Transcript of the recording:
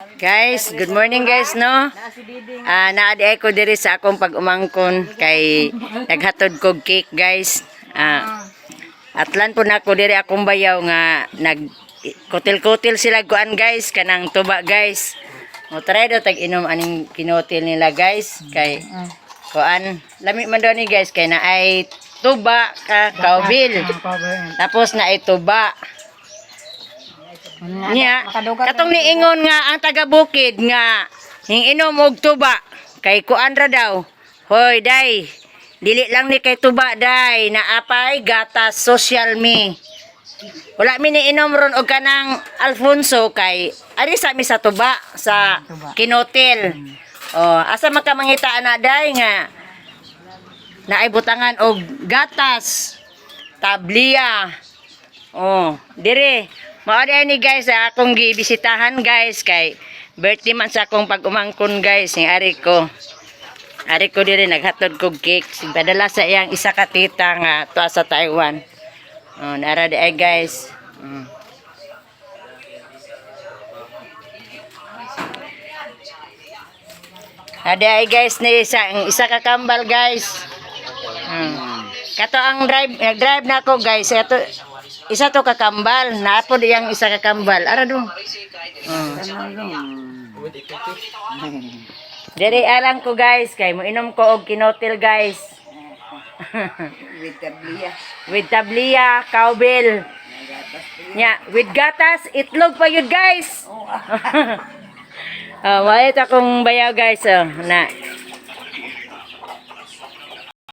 Guys, good morning guys, no? Naadi ko diri sa akong pag-umangkon kay naghatod kog cake, guys. Atlan po na ko diri akong bayaw nga nag-kutil-kutil sila kuan, guys, kanang tuba, guys. Mo try daw tag inom aning kinutil nila, guys, kay kuan lami man daw ni, guys, kay naay tuba ka kaubil. Tapos naay tuba. Nya, katong niingon nga ang taga-bukid nga hinginom og tuba kay kuan ra daw. Hoy, day. Dili lang ni kay tuba, day. Naapay gatas social me. Wala mi niinom ron og kanang Alfonso kay ari sa mi sa tuba sa kinutil. Oh, asa makamangitaan na, day, nga naay butangan og gatas, tablia. Oh, dire. Mao ni, guys, akong gibisitahan, guys, kay birthday man sa akong pag-umangkon, guys, ni ari ko. Ari ko dire naghatod kog cake. Padala sa iyang isa ka tita nga tuwa sa Taiwan. Oh, nara di ay, guys. Ada ay, guys, ni isa ka kambal, guys. Kato ang nag-drive na ako, guys. Ito isa to kakambal, naapod iyang isa kakambal. Ara do. Dere alang ko, guys, kay mo inom ko og kinutil, guys. With tablia, cowbell. Nya, with gatas, itlog pa yun, guys. Wait akong bayaw, guys. Na